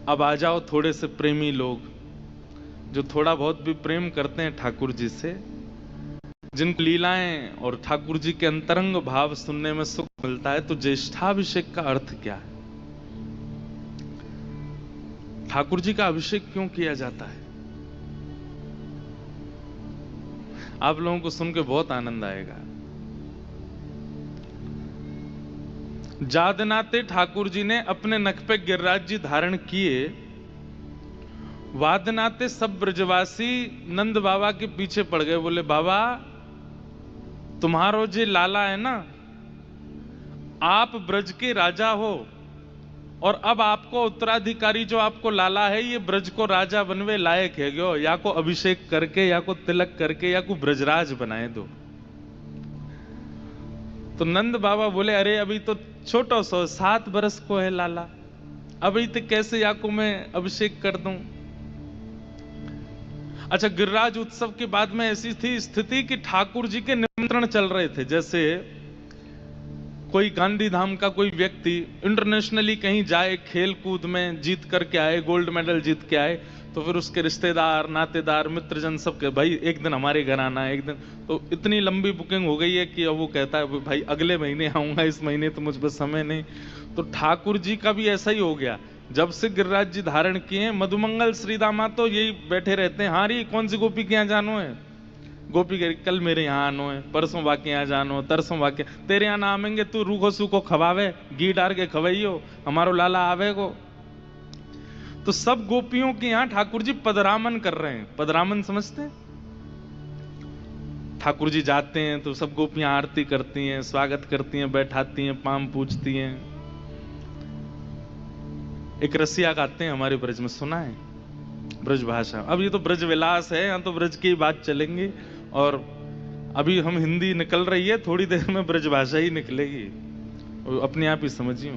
अब आ जाओ थोड़े से प्रेमी लोग, जो थोड़ा बहुत भी प्रेम करते हैं ठाकुर जी से, जिन लीलाएं और ठाकुर जी के अंतरंग भाव सुनने में सुख मिलता है। तो ज्येष्ठाभिषेक का अर्थ क्या है? ठाकुर जी का अभिषेक क्यों किया जाता है? आप लोगों को सुन के बहुत आनंद आएगा। जादनाते ठाकुर जी ने अपने नख पे गिरिराज जी धारण किए, वादनाते सब ब्रजवासी नंद बाबा के पीछे पड़ गए। बोले बाबा तुम्हारो जे लाला है ना, आप ब्रज के राजा हो, और अब आपको उत्तराधिकारी जो आपको लाला है, ये ब्रज को राजा बनवे लायक है गयो, या को अभिषेक करके, या को तिलक करके, या को ब्रजराज बनाए दो। तो नंद बाबा बोले अरे अभी तो छोटो सो 7 बरस को है लाला, अभी तो कैसे याको मैं अभिषेक कर दूं। अच्छा, गिरिराज उत्सव के बाद में ऐसी थी स्थिति कि ठाकुर जी के निमंत्रण चल रहे थे। जैसे कोई गांधी धाम का कोई व्यक्ति इंटरनेशनली कहीं जाए, खेल कूद में जीत करके आए, गोल्ड मेडल जीत के आए, तो फिर उसके रिश्तेदार, नातेदार, मित्रजन सब के भाई एक दिन हमारे घर आना है, एक दिन। तो इतनी लंबी बुकिंग हो गई है कि अब वो कहता है भाई अगले महीने आऊंगा, इस महीने तो मुझ पर समय नहीं। तो ठाकुर जी का भी ऐसा ही हो गया। जब से गिरिराज जी धारण किए, मधुमंगल श्रीदामा तो यही बैठे रहते हैं, हाँ री कौन सी गोपी के यहाँ जानो है, गोपी कह कल मेरे यहाँ आनो है, परसों बाकी यहाँ जानो, तरसों बाकी तेरे यहाँ ना आवेंगे, तू रूखो सूखो खवावे, घी डार के खवाइयो, हमारो लाला आवे को। तो सब गोपियों के यहाँ ठाकुर जी पदरामन कर रहे हैं। पदरामन समझते हैं? ठाकुर जी जाते हैं तो सब गोपियां आरती करती हैं, स्वागत करती हैं, बैठाती हैं, पाम पूछती हैं। एक रसिया गाते हैं हमारे ब्रज में, सुना है? ब्रज भाषा। अब ये तो ब्रज विलास है, यहाँ तो ब्रज की बात चलेंगी, और अभी हम हिंदी निकल रही है, थोड़ी देर में ब्रज भाषा ही निकलेगी, अपने आप ही समझियो।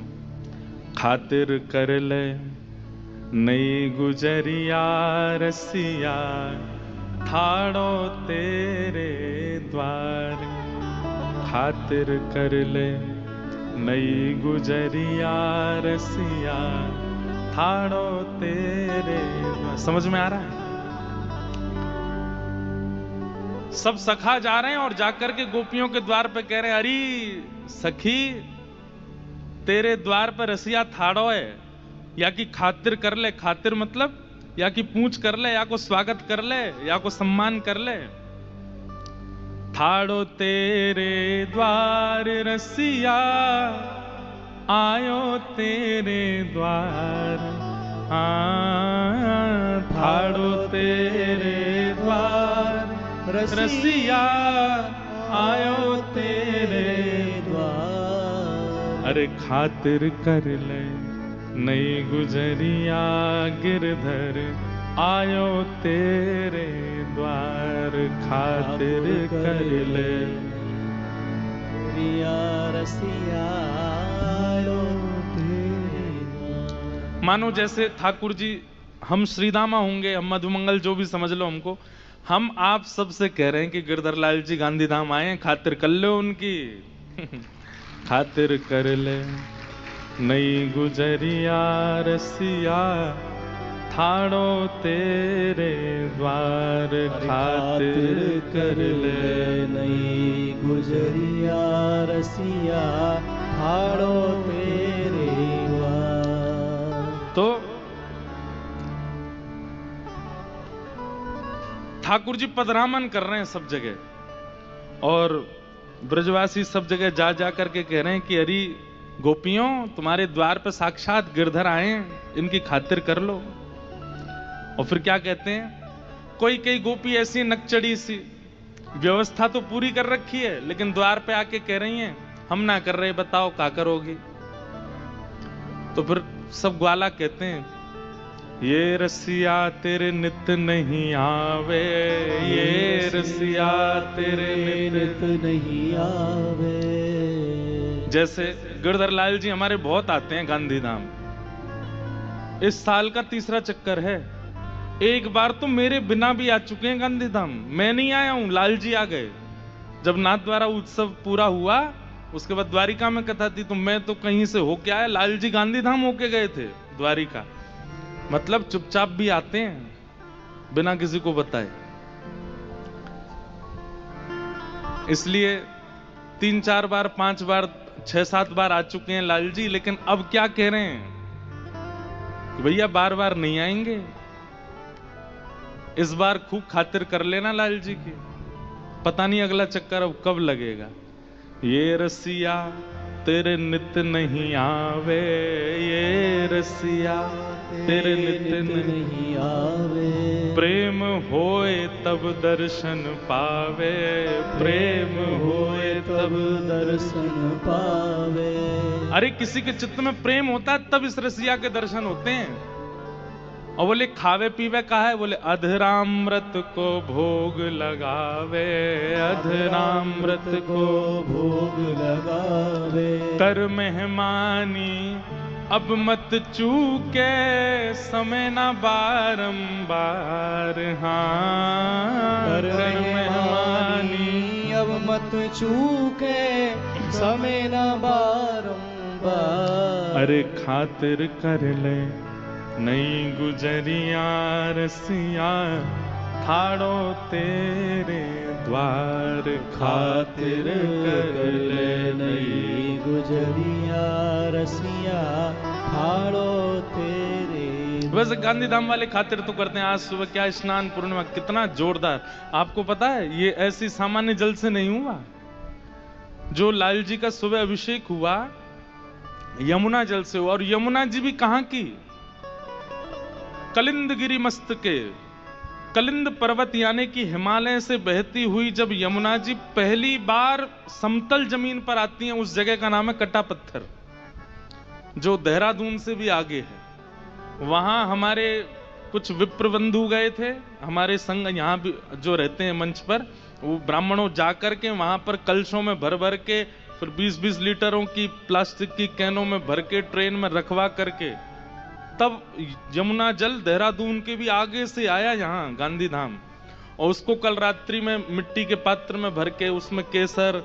खातिर कर ले नई गुजरिया रसिया, ठाड़ो तेरे द्वार। खातिर कर ले नई गुजरिया रसिया, ठाड़ो तेरे द्वार। समझ में आ रहा है? सब सखा जा रहे हैं और जाकर के गोपियों के द्वार पे कह रहे हैं अरे सखी तेरे द्वार पर रसिया ठाड़ो है, या कि खातिर कर ले। खातिर मतलब या कि पूछ कर ले, या को स्वागत कर ले, या को सम्मान कर ले। ठाड़ो तेरे द्वार रसिया, आयो तेरे द्वार। ठाड़ो तेरे द्वार रसिया, आयो तेरे द्वार। अरे खातिर कर ले नई गुजरिया गिरधर, आयो तेरे द्वार। खातिर कर ले रसिया, आयो तेरे द्वार। मानो जैसे ठाकुर जी, हम श्रीदामा होंगे, हम मधुमंगल, जो भी समझ लो हमको, हम आप सबसे कह रहे हैं कि गिरधर लाल जी गांधी धाम आए, खातिर कर लो उनकी। खातिर कर ले नई गुजरिया रसिया, ठाड़ो तेरे द्वार। खातिर कर ले नई गुजरिया रसिया, ठाड़ो तेरे द्वार। तो ठाकुर जी पदरामन कर रहे हैं सब जगह, और ब्रजवासी सब जगह जा जा करके कह रहे हैं कि अरे गोपियों तुम्हारे द्वार पर साक्षात गिरधर आए, इनकी खातिर कर लो। और फिर क्या कहते हैं, कोई कई गोपी ऐसी नकचड़ी सी, व्यवस्था तो पूरी कर रखी है, लेकिन द्वार पे आके कह रही हैं हम ना कर रहे, बताओ क्या करोगी। तो फिर सब ग्वाला कहते हैं ये रसिया तेरे नित नहीं आवे, ये रसिया तेरे नित नहीं आवे। जैसे गिरधर लाल जी हमारे बहुत आते हैं गांधी धाम, इस साल का 3रा चक्कर है। एक बार तो मेरे बिना भी आ चुके हैं गांधी धाम, मैं नहीं आया हूं, लाल जी आ गए। जब नाथ द्वारा उत्सव पूरा हुआ, उसके बाद द्वारिका में कथा थी, तो मैं तो कहीं से होके आया, लाल जी गांधी धाम होके गए थे द्वारिका। मतलब चुपचाप भी आते हैं बिना किसी को बताए। इसलिए 3-4 बार 5 बार 6-7 बार आ चुके हैं लाल जी, लेकिन अब क्या कह रहे हैं कि भैया बार बार नहीं आएंगे, इस बार खूब खातिर कर लेना लाल जी की, पता नहीं अगला चक्कर अब कब लगेगा। ये रसिया तेरे नित नहीं आवे, ये रसिया तेरे नित नहीं आवे, प्रेम होए तब दर्शन पावे, प्रेम होए तब दर्शन पावे। अरे किसी के चित्त में प्रेम होता है तब इस रसिया के दर्शन होते हैं। और बोले खावे पीवे का है, बोले अधरामृत को भोग लगावे, अधरामृत को भोग लगावे। कर मेहमानी अब मत चूके, समय ना बारंबार। हाँ कर मेहमानी अब मत चूके, समय ना बारंबार। अरे खातिर कर ले नई गुजरिया रसिया, ठाड़ो तेरे द्वार। खातिर कर ले नई गुजरिया रसिया, ठाड़ो तेरे। वैसे गांधीधाम वाले खातिर तो करते हैं। आज सुबह क्या स्नान पूर्णिमा, कितना जोरदार। आपको पता है ये ऐसी सामान्य जल से नहीं हुआ, जो लाल जी का सुबह अभिषेक हुआ यमुना जल से हुआ। और यमुना जी भी कहां की, कलिंदगिरी मस्तके, कलिंद पर्वत यानी कि हिमालय से बहती हुई जब यमुना जी पहली बार समतल जमीन पर आती हैं, उस जगह का नाम है कटा पत्थर, जो देहरादून से भी आगे है। वहां हमारे कुछ विप्र बंधु गए थे, हमारे संग यहाँ भी जो रहते हैं मंच पर, वो ब्राह्मणों जाकर के वहां पर कलशों में भर भर के, फिर 20-20 लीटरों की प्लास्टिक की कैनों में भर के ट्रेन में रखवा करके, तब यमुना जल देहरादून के भी आगे से आया यहाँ गांधीधाम। और उसको कल रात्रि में मिट्टी के पात्र में भर के, उसमें केसर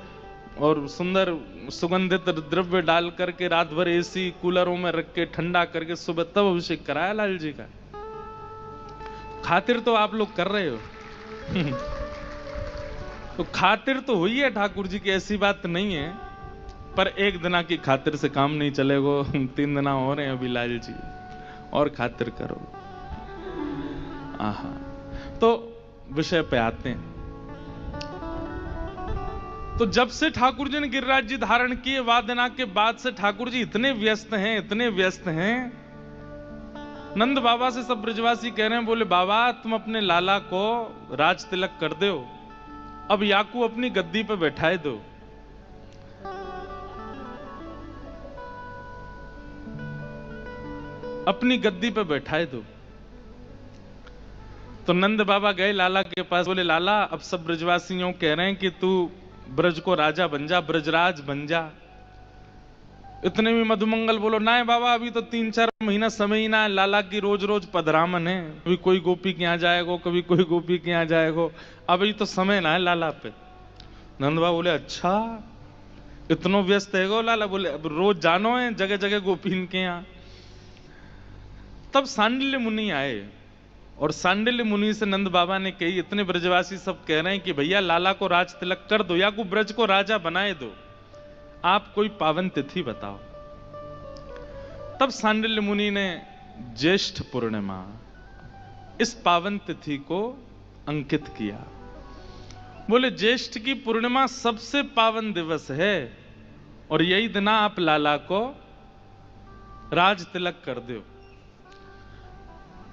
और सुंदर सुगंधित द्रव्य डाल करके रात भर एसी कूलरों में रख के ठंडा करके सुबह तब अभिषेक कराया लाल जी का। खातिर तो आप लोग कर रहे हो तो खातिर तो हुई है ठाकुर जी की, ऐसी बात नहीं है, पर एक दिना की खातिर से काम नहीं चलेगा। 3 दिना हो रहे हैं अभी लाल जी, और खातिर करो। आहा, तो विषय पे आते हैं। तो जब से ठाकुर जी ने गिरिराज जी धारण किए वादना के बाद से ठाकुर जी इतने व्यस्त हैं, इतने व्यस्त हैं। नंद बाबा से सब ब्रजवासी कह रहे हैं, बोले बाबा तुम अपने लाला को राज तिलक कर दो, अब याकू अपनी गद्दी पे बैठाए दो। अपनी गद्दी पे बैठाए दो। तो नंद बाबा गए लाला के पास, बोले लाला अब सब ब्रजवासियों कह रहे हैं कि तू ब्रज को राजा बन जा, ब्रजराज बन जा। इतने में मधुमंगल बोलो ना बाबा अभी तो 3-4 महीना समय ही ना है, लाला की रोज रोज पधरामन है, कभी कोई गोपी के यहाँ जाएगो, कभी कोई गोपी के यहाँ जाएगो, अभी तो समय ना है लाला पे। नंद बाबा बोले अच्छा इतनो व्यस्त है गो लाला, बोले अब रोज जानो है जगह जगह गोपीन के यहाँ। तब सांडिल्य मुनि आए और सांडिल्य मुनि से नंद बाबा ने कही, इतने ब्रजवासी सब कह रहे हैं कि भैया लाला को राज तिलक कर दो या को ब्रज को राजा बनाए दो, आप कोई पावन तिथि बताओ। तब सांडिल्य मुनि ने ज्येष्ठ पूर्णिमा इस पावन तिथि को अंकित किया। बोले ज्येष्ठ की पूर्णिमा सबसे पावन दिवस है और यही दिन आप लाला को राज तिलक कर दो।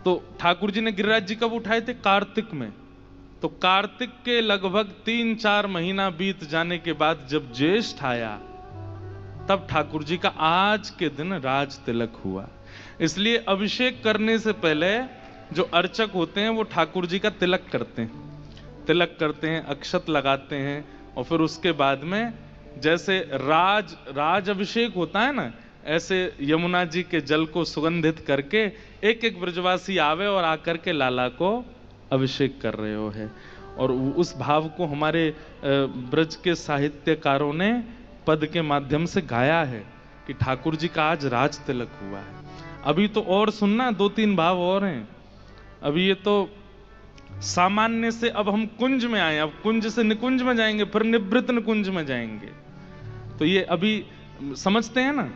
तो ठाकुर जी ने गिरिराज जी कब उठाए थे? कार्तिक में। तो कार्तिक के लगभग 3-4 महीना बीत जाने के बाद जब ज्येष्ठ आया तब ठाकुर जी का आज के दिन राज तिलक हुआ। इसलिए अभिषेक करने से पहले जो अर्चक होते हैं वो ठाकुर जी का तिलक करते हैं, अक्षत लगाते हैं और फिर उसके बाद में जैसे राज अभिषेक होता है ना, ऐसे यमुना जी के जल को सुगंधित करके एक एक ब्रजवासी आवे और आकर के लाला को अभिषेक कर रहे हो है। और उस भाव को हमारे ब्रज के साहित्यकारों ने पद के माध्यम से गाया है कि ठाकुर जी का आज राज तिलक हुआ है। अभी तो और सुनना, 2-3 भाव और हैं। अभी ये तो सामान्य से अब हम कुंज में आए, अब कुंज से निकुंज में जाएंगे, फिर निवृत्त निकुंज में जाएंगे। तो ये अभी समझते हैं ना।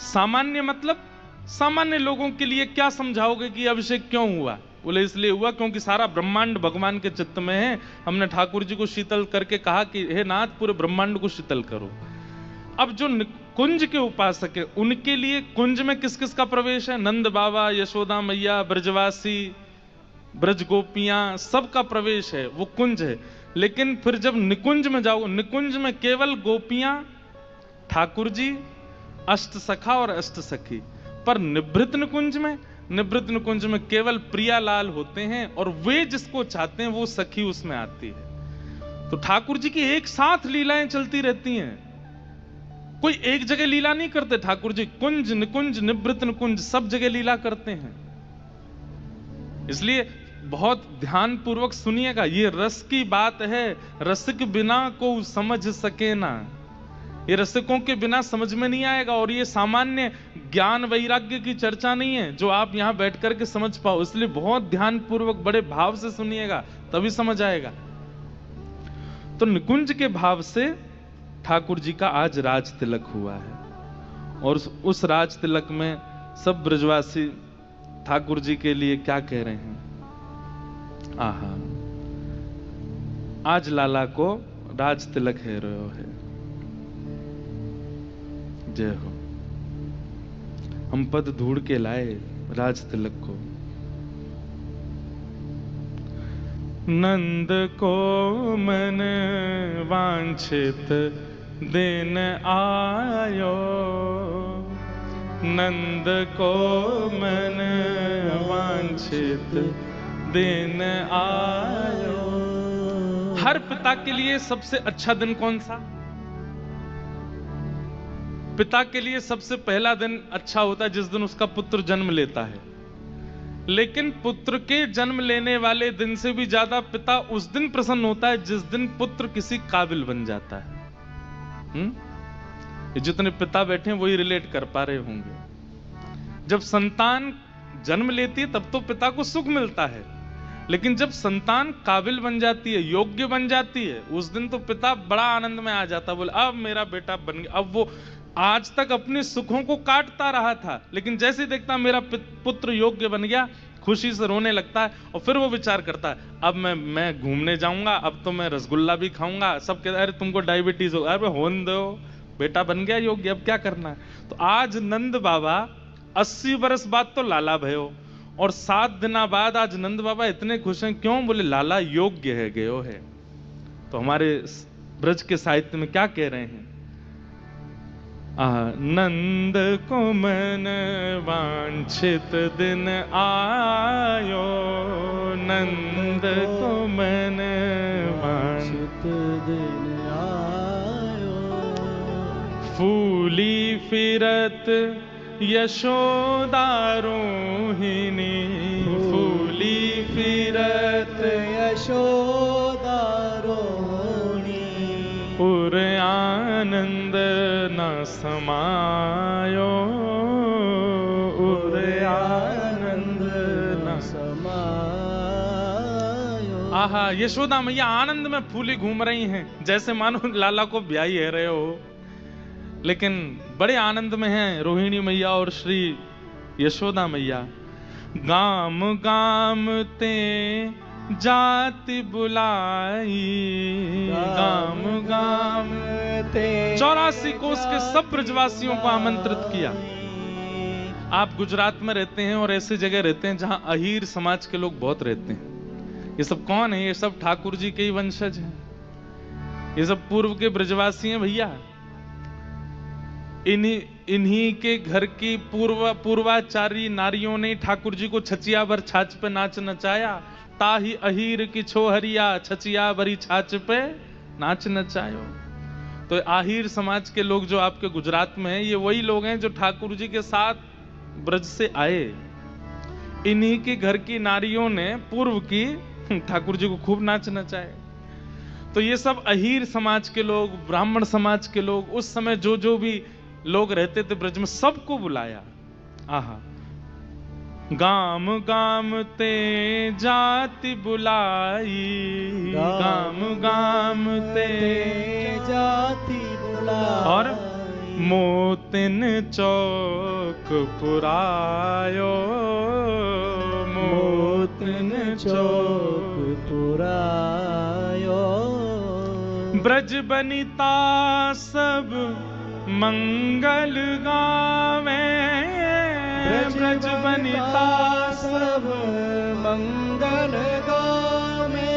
सामान्य मतलब सामान्य लोगों के लिए क्या समझाओगे कि अभिषेक क्यों हुआ? बोले इसलिए हुआ क्योंकि सारा ब्रह्मांड भगवान के चित्त में है। हमने ठाकुर जी को शीतल करके कहा कि हे नाथ, पूरे ब्रह्मांड को शीतल करो। अब जो कुंज के उपासक है उनके लिए कुंज में किस किस का प्रवेश है? नंद बाबा, यशोदा मैया, ब्रजवासी, ब्रज गोपियां, सबका प्रवेश है, वो कुंज है। लेकिन फिर जब निकुंज में जाओ, निकुंज में केवल गोपियां, ठाकुर जी, अष्ट सखा और अष्ट सखी। पर निवृत्त निकुंज में, निवृत्त निकुंज में केवल प्रियालाल होते हैं और वे जिसको चाहते हैं वो सखी उसमें आती है। तो ठाकुर जी की एक साथ लीलाएं चलती रहती हैं, कोई एक जगह लीला नहीं करते ठाकुर जी। कुंज निकुंज निवृत्त निकुंज सब जगह लीला करते हैं। इसलिए बहुत ध्यान पूर्वक सुनिएगा, ये रस की बात है। रसिक बिना को समझ सके ना, ये रसिकों के बिना समझ में नहीं आएगा। और ये सामान्य ज्ञान वैराग्य की चर्चा नहीं है जो आप यहां बैठ करके समझ पाओ। इसलिए बहुत ध्यान पूर्वक बड़े भाव से सुनिएगा, तभी समझ आएगा। तो निकुंज के भाव से ठाकुर जी का आज राज तिलक हुआ है। और उस राज तिलक में सब ब्रजवासी ठाकुर जी के लिए क्या कह रहे हैं? आहा, आज लाला को राज तिलक है रहो है। जय हो। हम पद ढूंढ के लाए राज तिलक को। नंद को मन वांछित दिन आयो, नंद को मन वांछित दिन आयो। हर पिता के लिए सबसे अच्छा दिन कौन सा? पिता के लिए सबसे पहला दिन अच्छा होता है जिस दिन उसका पुत्र जन्म लेता है। लेकिन पुत्र के जन्म लेने वाले दिन से भी ज्यादा पिता उस दिन प्रसन्न होता है जिस दिन पुत्र किसी काबिल बन जाता है। जितने पिता बैठे हैं वही रिलेट कर पा रहे होंगे। जब संतान जन्म लेती है तब तो पिता को सुख मिलता है, लेकिन जब संतान काबिल बन जाती है, योग्य बन जाती है, उस दिन तो पिता बड़ा आनंद में आ जाता है। बोले अब मेरा बेटा बन गया। अब वो आज तक अपने सुखों को काटता रहा था, लेकिन जैसे देखता मेरा पुत्र योग्य बन गया, खुशी से रोने लगता है। और फिर वो विचार करता है अब मैं घूमने जाऊंगा, अब तो मैं रसगुल्ला भी खाऊंगा। सब कहते अरे तुमको डायबिटीज हो, अरे होने दो, बेटा बन गया योग्य, अब क्या करना है। तो आज नंद बाबा 80 वर्ष बाद तो लाला भयो, और 7 दिन बाद आज नंद बाबा इतने खुश हैं। क्यों? बोले लाला योग्य है, गयो है। तो हमारे ब्रज के साहित्य में क्या कह रहे हैं? नंद को मन वांछित दिन आयो, नंद को मन वांछित दिन आयो। फूली फिरत यशोदा रोहिणी, फूली फिरत यशोदा रोहिणी। पुर आनंद न समायो, उर आनंद न समायो। आहा, यशोदा मैया आनंद में फूली घूम रही हैं, जैसे मानो लाला को ब्याही है रहे हो, लेकिन बड़े आनंद में हैं रोहिणी मैया और श्री यशोदा मैया। गाम गाम ते जाति बुलाई, गाम गाम ते 84 कोस के सब ब्रजवासियों को आमंत्रित किया। आप गुजरात में रहते हैं और ऐसी जगह रहते हैं जहां अहीर समाज के लोग बहुत रहते हैं। ये सब कौन है? ये सब ठाकुर जी के ही वंशज हैं। ये सब पूर्व के ब्रजवासी हैं भैया। इन्हीं के घर की पूर्वाचारी नारियों ने ठाकुर जी को छचिया भर छाछ पे नाच नचाया। ताही अहीर की छोहरिया, छचिया भरी छाछ पे नाच नचायो। तो आहिर समाज के लोग जो आपके गुजरात में हैं, ये वही लोग हैं जो ठाकुर जी के साथ ब्रज से आए। इन्हीं के घर की नारियों ने पूर्व की ठाकुर जी को खूब नाच नचाए। तो ये सब अहीर समाज के लोग, ब्राह्मण समाज के लोग, उस समय जो भी लोग रहते थे ब्रज में, सबको बुलाया। आहा, गाम गाम ते जाति बुलाई, गाम गाम ते जाति बुलाई, और मोतिन चौक पुरायो, मोतिन चौक पुरायो। ब्रज बनिता सब मंगल गावे, ब्रज बनिता सब मंगल गावे,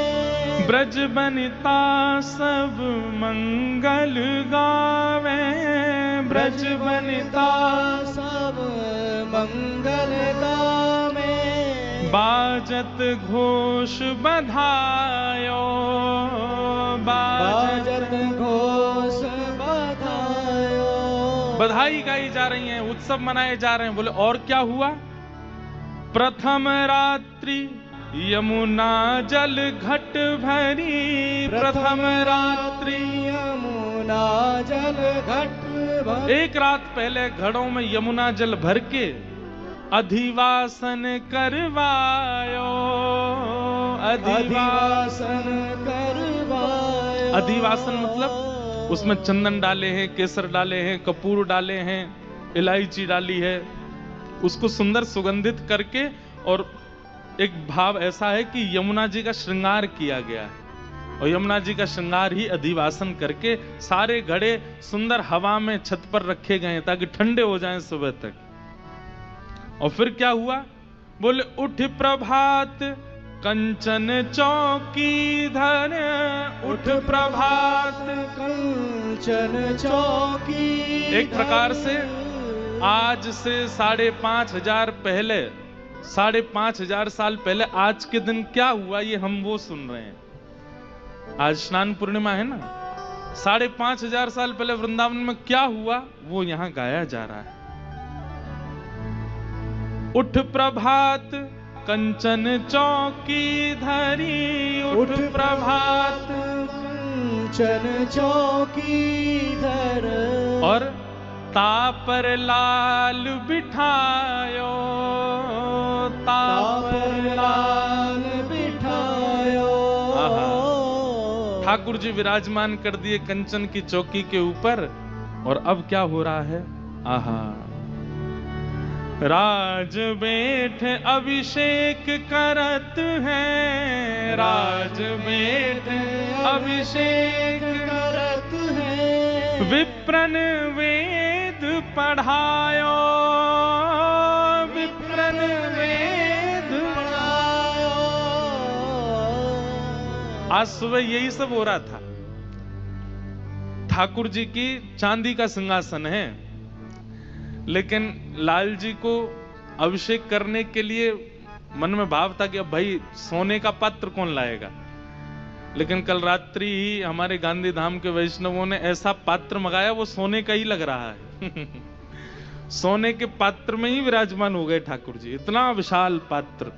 ब्रज बनिता सब मंगल गावे, ब्रज बनिता सब मंगल गावे। बाजत घोष बधायो, बाजत घोष बधायो। बधाई गाई जा रही हैं, उत्सव मनाए जा रहे हैं। बोले और क्या हुआ? प्रथम रात्रि यमुना जल घट भरी, प्रथम रात्रि यमुना जल घट भरी। एक रात पहले घड़ों में यमुना जल भर के अधिवासन करवायो, अधिवासन करवायो। अधिवासन मतलब उसमें चंदन डाले हैं, केसर डाले हैं, कपूर डाले हैं, इलायची डाली है, उसको सुंदर सुगंधित करके, और एक भाव ऐसा है कि यमुना जी का श्रृंगार किया गया है। और यमुना जी का श्रृंगार ही अधिवासन करके सारे घड़े सुंदर हवा में छत पर रखे गए ताकि ठंडे हो जाएं सुबह तक। और फिर क्या हुआ? बोले उठ प्रभात कंचन चौकी धर, उठ प्रभात कंचन चौकी। एक प्रकार से आज से 5,500 पहले, 5,500 साल पहले आज के दिन क्या हुआ ये हम वो सुन रहे हैं। आज स्नान पूर्णिमा है ना, 5,500 साल पहले वृंदावन में क्या हुआ वो यहां गाया जा रहा है। उठ प्रभात कंचन चौकी धरी, उठ प्रभात कंचन चौकी धर, और तापर लाल बिठायो, तापर लाल बिठायो। ठाकुर जी विराजमान कर दिए कंचन की चौकी के ऊपर। और अब क्या हो रहा है? आहा, राज बैठ अभिषेक करत हैं, राज बैठ अभिषेक करत हैं। विप्रन वेद पढ़ायो, विप्रन वेद पढ़ायो। आज सुबह यही सब हो रहा था। ठाकुर जी की चांदी का सिंहासन है, लेकिन लाल जी को अभिषेक करने के लिए मन में भाव था कि अब भाई सोने का पात्र कौन लाएगा। लेकिन कल रात्रि ही हमारे गांधी धाम के वैष्णवों ने ऐसा पात्र मंगाया, वो सोने का ही लग रहा है। सोने के पात्र में ही विराजमान हो गए ठाकुर जी, इतना विशाल पात्र।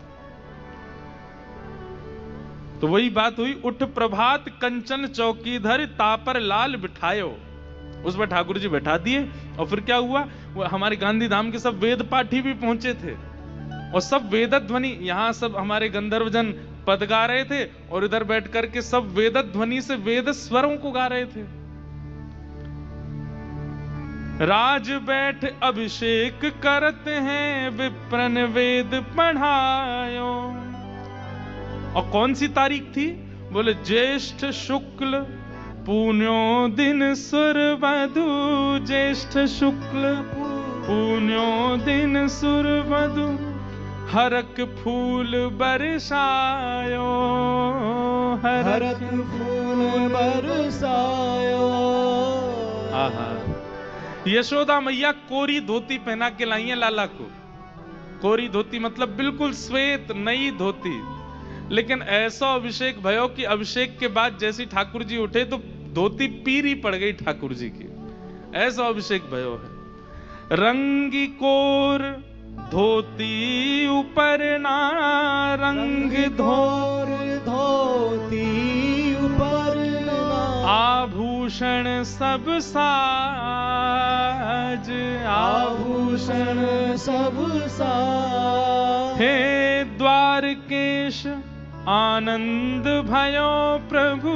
तो वही बात हुई, उठ प्रभात कंचन चौकीधर तापर लाल बिठायो, उस पर ठाकुर जी बैठा दिए। और फिर क्या हुआ? वो हमारे गांधी धाम के सब वेद पाठी भी पहुंचे थे, और सब वेद ध्वनि, यहां सब हमारे गंधर्वजन पद गा रहे थे, और इधर बैठ करके सब वेद ध्वनि से वेद स्वरों को गा रहे थे। राज बैठ अभिषेक करते हैं, विप्रन वेद पढ़ायो। और कौन सी तारीख थी? बोले ज्येष्ठ शुक्ल पुण्यो दिन सुरवधु, ज्येष्ठ शुक्ल पुण्यो दिन सुरवधु, हरक फूल बरसायो, हरक फूल बरसायो। आहा, यशोदा मैया कोरी धोती पहना के लाई है लाला को। कोरी धोती मतलब बिल्कुल श्वेत नई धोती। लेकिन ऐसा अभिषेक भयो कि अभिषेक के बाद जैसी ठाकुर जी उठे तो धोती पीरी पड़ गई ठाकुर जी की, ऐसा अभिषेक भयो है। रंगी कोर धोती ऊपर ना, रंग धोर धोती ऊपर ना, आभूषण आभूषण सब साज, आभूषण सब साज। हे द्वारकेश आनंद भयो प्रभु,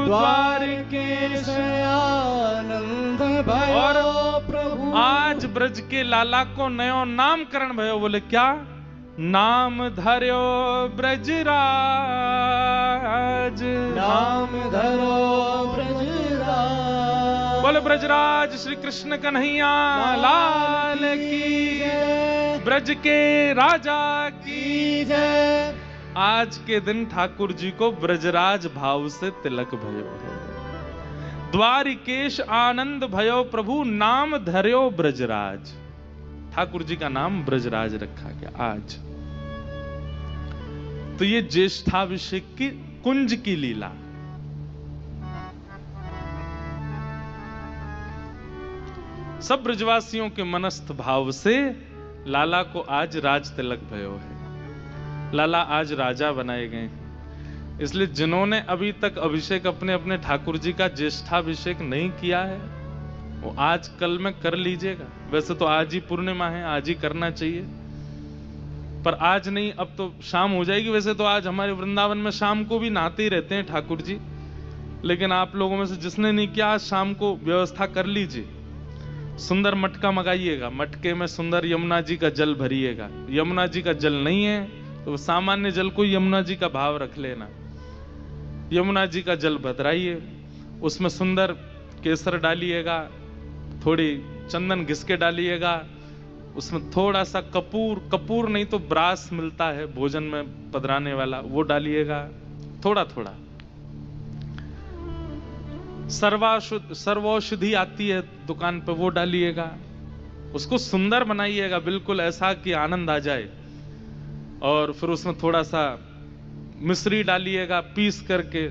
द्वारकेश आनंद भयो प्रभु। आज ब्रज के लाला को नयो नामकरण भयो। बोले क्या? नाम धर्यो ब्रजराज, नाम धरो ब्रजराज। बोले ब्रजराज श्री कृष्ण कन्हैया लाल की, ब्रज के राजा की जय। आज के दिन ठाकुर जी को ब्रजराज भाव से तिलक भयो है। द्वारिकेश आनंद भयो प्रभु, नाम धर्यो ब्रजराज। ठाकुर जी का नाम ब्रजराज रखा गया आज। तो ये ज्येष्ठाभिषेक की कुंज की लीला। सब ब्रजवासियों के मनस्थ भाव से लाला को आज राज तिलक भयो है। लाला आज राजा बनाए गए। इसलिए जिन्होंने अभी तक अभिषेक अपने अपने ठाकुर जी का ज्येष्ठाभिषेक नहीं किया है, वो आज कल में कर लीजिएगा। वैसे तो आज ही पूर्णिमा है, आज ही करना चाहिए, पर आज नहीं, अब तो शाम हो जाएगी। वैसे तो आज हमारे वृंदावन में शाम को भी नहाते ही रहते हैं ठाकुर जी, लेकिन आप लोगों में से जिसने नहीं किया, आज शाम को व्यवस्था कर लीजिए। सुंदर मटका मंगाइएगा, मटके में सुंदर यमुना जी का जल भरिएगा। यमुना जी का जल नहीं है तो सामान्य जल को यमुना जी का भाव रख लेना। यमुना जी का जल भराइए, उसमें सुंदर केसर डालिएगा, थोड़ी चंदन घिस के डालिएगा, उसमें थोड़ा सा कपूर, कपूर नहीं तो ब्रास मिलता है भोजन में पधराने वाला, वो डालिएगा थोड़ा थोड़ा। सर्वौषधि आती है दुकान पे, वो डालिएगा। उसको सुंदर बनाइएगा, बिल्कुल ऐसा कि आनंद आ जाए। और फिर उसमें थोड़ा सा मिश्री डालिएगा पीस करके,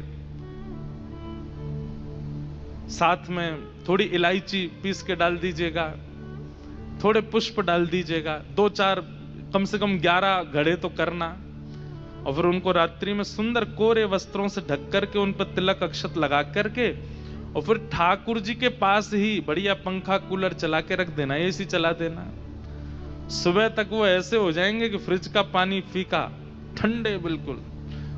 साथ में थोड़ी इलायची पीस के डाल दीजिएगा, थोड़े पुष्प डाल दीजिएगा, 2-4 कम से कम 11 घड़े तो करना। और फिर उनको रात्रि में सुंदर कोरे वस्त्रों से ढक करके उन पर तिलक अक्षत लगा करके, और फिर ठाकुर जी के पास ही बढ़िया पंखा कूलर चला के रख देना, एसी चला देना। सुबह तक वो ऐसे हो जाएंगे कि फ्रिज का पानी फीका, ठंडे बिल्कुल।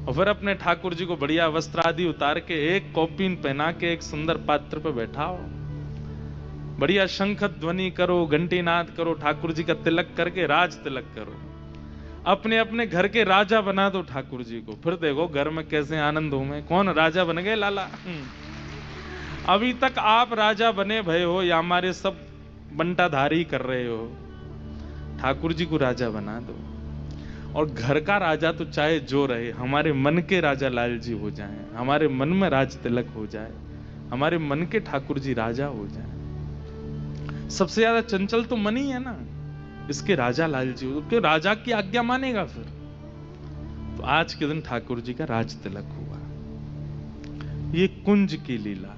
और फिर अपने ठाकुर जी को बढ़िया वस्त्र आदि उतार के, एक कौपीन पहना के, एक सुंदर पात्र पे बैठाओ, बढ़िया शंख ध्वनि करो, घंटी नाद करो, ठाकुर जी का तिलक करके राज तिलक करो। अपने अपने घर के राजा बना दो ठाकुर जी को, फिर देखो घर में कैसे आनंद होंगे। कौन राजा बन गए? लाला। अभी तक आप राजा बने भय हो या हमारे सब बंटाधारी कर रहे हो? ठाकुर जी को राजा बना दो। और घर का राजा तो चाहे जो रहे, हमारे मन के राजा लाल जी हो जाएं, हमारे मन में राज तिलक हो जाए, हमारे मन के ठाकुर जी राजा हो जाए। सबसे ज्यादा चंचल तो मन ही है ना, इसके राजा लाल जी, क्यों? राजा की आज्ञा मानेगा फिर। तो आज के दिन ठाकुर जी का राज तिलक हुआ। ये कुंज की लीला।